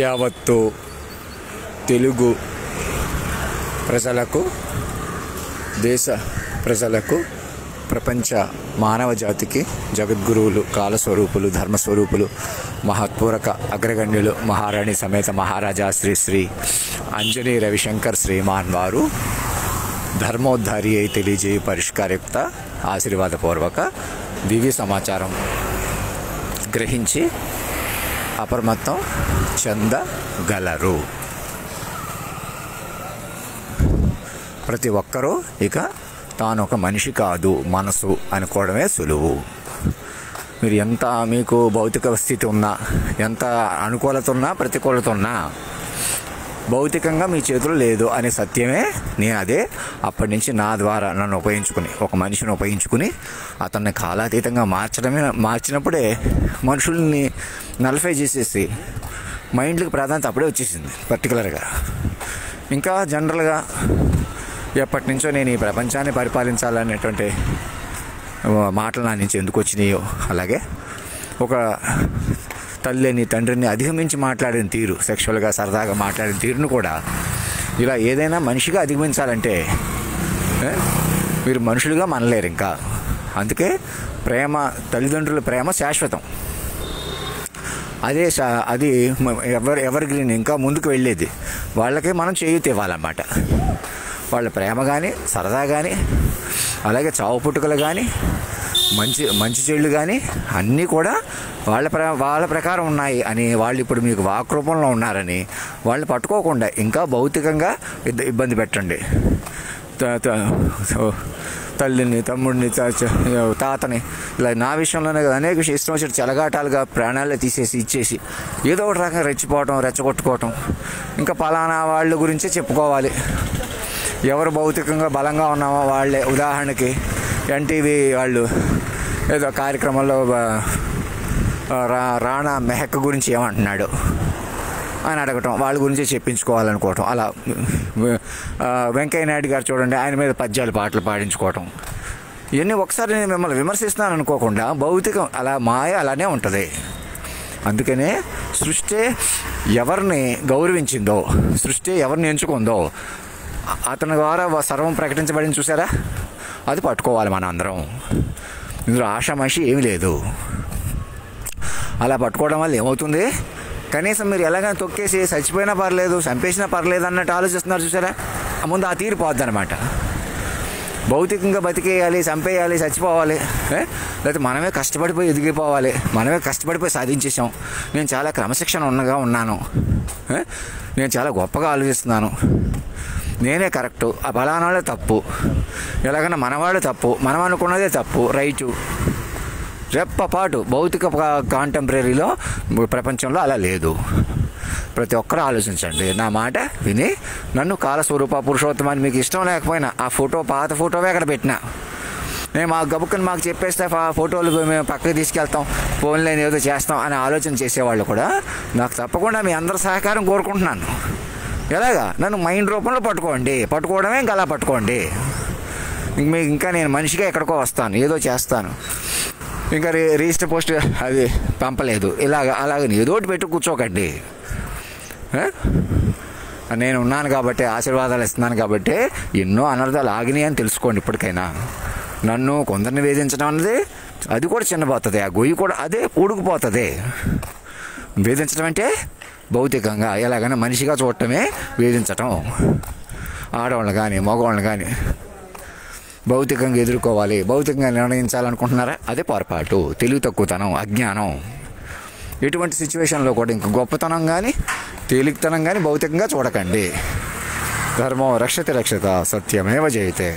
యావత్తు తెలుగు ప్రజలకు, దేశ ప్రజలకు, ప్రపంచ మానవ జాతికి జగద్గురువులు, కాలస్వరూపులు, ధర్మస్వరూపులు, మహత్పూరక అగ్రగణ్యులు, మహారాణి సమేత మహారాజా శ్రీ శ్రీ అంజనీ రవిశంకర్ శ్రీమాన్ వారు ధర్మోద్ధారి అయి తెలియజేయ పరిష్కారయుక్త ఆశీర్వాదపూర్వక దివ్య సమాచారం గ్రహించి అప్రమత్తం చెందగలరు. ప్రతి ఒక్కరూ ఇక తాను ఒక మనిషి కాదు, మనసు అనుకోవడమే సులువు. మీరు ఎంత మీకు భౌతిక స్థితి ఉన్నా, ఎంత అనుకూలత ఉన్నా, ప్రతికూలత ఉన్నా, భౌతికంగా మీ చేతులు లేదు అనే సత్యమే నేను అదే అప్పటి నుంచి నా ద్వారా నన్ను ఉపయోగించుకుని, ఒక మనిషిని ఉపయోగించుకుని అతన్ని కాలాతీతంగా మార్చినప్పుడే మనుషుల్ని నలిఫై చేసేసి మైండ్కి ప్రాధాన్యత అప్పుడే వచ్చేసింది. పర్టికులర్గా ఇంకా జనరల్గా ఎప్పటి నుంచో నేను ఈ ప్రపంచాన్ని పరిపాలించాలనేటువంటి మాటలు నా నుంచి ఎందుకు వచ్చినాయో, అలాగే ఒక తల్లిని తండ్రిని అధిగమించి మాట్లాడిన తీరు, సెక్షువల్గా సరదాగా మాట్లాడిన తీరును కూడా ఇలా ఏదైనా మనిషిగా అధిగమించాలంటే మీరు మనుషులుగా మనలేరు ఇంకా. అందుకే ప్రేమ, తల్లిదండ్రుల ప్రేమ శాశ్వతం. అది ఎవర్ గ్రీన్, ఇంకా ముందుకు వెళ్ళేది. వాళ్ళకి మనం చేయూత ఇవ్వాలన్నమాట. వాళ్ళ ప్రేమ కానీ, సరదా కానీ, అలాగే చావు పుట్టుకలు కానీ, మంచి చెళ్ళు కానీ అన్నీ కూడా వాళ్ళ ప్రకారం ఉన్నాయి అని, వాళ్ళు ఇప్పుడు మీకు వాక్ రూపంలో ఉన్నారని వాళ్ళని పట్టుకోకుండా ఇంకా భౌతికంగా ఇబ్బంది పెట్టండి. తల్లిని, తమ్ముడిని, తాతని, ఇలా నా విషయంలోనే అనేక ఇష్టం వచ్చి చెలగాటాలుగా ప్రాణాలే తీసేసి ఇచ్చేసి ఏదో ఒకటి రకంగా రెచ్చగొట్టుకోవటం, ఇంకా పలానా వాళ్ళ గురించే చెప్పుకోవాలి. ఎవరు భౌతికంగా బలంగా ఉన్నామో వాళ్ళే. ఉదాహరణకి ఎన్టీవీ వాళ్ళు ఏదో కార్యక్రమంలో రాణా మెహక్ గురించి ఏమంటున్నాడు అని అడగటం, వాళ్ళ గురించి చెప్పించుకోవాలనుకోవటం. అలా వెంకయ్య నాయుడు గారు చూడండి, ఆయన మీద పద్యాలు, పాటలు పాడించుకోవటం. ఇవన్నీ ఒకసారి నేను మిమ్మల్ని విమర్శిస్తున్నాను అనుకోకుండా, భౌతికం అలా మాయ అలానే ఉంటుంది. అందుకనే సృష్టి ఎవరిని గౌరవించిందో, సృష్టి ఎవరిని ఎంచుకుందో అతని ద్వారా సర్వం ప్రకటించబడింది చూసారా, అది పట్టుకోవాలి మనం అందరం. ఇందులో ఆషామాషి ఏమీ లేదు. అలా పట్టుకోవడం వల్ల ఏమవుతుంది, కనీసం మీరు ఎలాగైనా తొక్కేసి చచ్చిపోయినా పర్లేదు, చంపేసినా పర్లేదు అన్నట్టు ఆలోచిస్తున్నారు చూసారా, ముందు ఆ తీరు పోద్ది అనమాట. భౌతికంగా బతికేయాలి, చంపేయాలి, చచ్చిపోవాలి, లేకపోతే మనమే కష్టపడిపోయి ఎదిగిపోవాలి, మనమే కష్టపడిపోయి సాధించేసాం, నేను చాలా క్రమశిక్షణ ఉన్నాను, నేను చాలా గొప్పగా ఆలోచిస్తున్నాను, నేనే కరెక్టు, ఆ ఫలానాలే తప్పు, ఎలాగైనా మనవాడే తప్పు, మనం అనుకున్నదే తప్పు, రైటు, రెప్పపాటు భౌతిక కాంటెంపరీలో ప్రపంచంలో అలా లేదు. ప్రతి ఒక్కరూ ఆలోచించండి. నా మాట విని నన్ను కాలస్వరూప పురుషోత్తమాన్ని మీకు ఇష్టం లేకపోయినా ఆ పాత ఫోటోవే అక్కడ పెట్టినా, నేను గబుక్కని మాకు చెప్పేస్తే ఫోటోలు మేము పక్కకి తీసుకెళ్తాం, ఫోన్లో ఏదో చేస్తాం అని ఆలోచన చేసేవాళ్ళు కూడా నాకు తప్పకుండా మీ అందరి సహకారం కోరుకుంటున్నాను. ఎలాగా, నన్ను మైండ్ రూపంలో పట్టుకోవడమే ఇంకా అలా పట్టుకోండి. మీకు ఇంకా నేను మనిషిగా ఎక్కడికో వస్తాను, ఏదో చేస్తాను, ఇంకా రిజిస్టర్ పోస్ట్ అది పంపలేదు, అలాగ ఏదో ఒకటి పెట్టి కూర్చోకండి. నేను ఉన్నాను కాబట్టి, ఆశీర్వాదాలు ఇస్తున్నాను కాబట్టి ఎన్నో అనర్థాలు ఆగినాయి అని తెలుసుకోండి. ఇప్పటికైనా నన్ను కొందరిని వేధించడం అన్నది అది కూడా చిన్నపోతుంది, ఆ గొయ్యి కూడా అదే ఊడుకుపోతుంది. వేధించడం అంటే భౌతికంగా ఎలాగైనా మనిషిగా చూడటమే వేధించటం. ఆడవాళ్ళని కానీ మగవాళ్ళని కానీ భౌతికంగా ఎదుర్కోవాలి, భౌతికంగా నిర్ణయించాలనుకుంటున్నారా, అదే పొరపాటు, తెలివి తక్కువతనం, అజ్ఞానం. ఎటువంటి సిచ్యువేషన్లో కూడా ఇంక గొప్పతనం కానీ తేలికతనం కానీ భౌతికంగా చూడకండి. ధర్మో రక్షతి రక్షత, సత్యమేవ జయతే.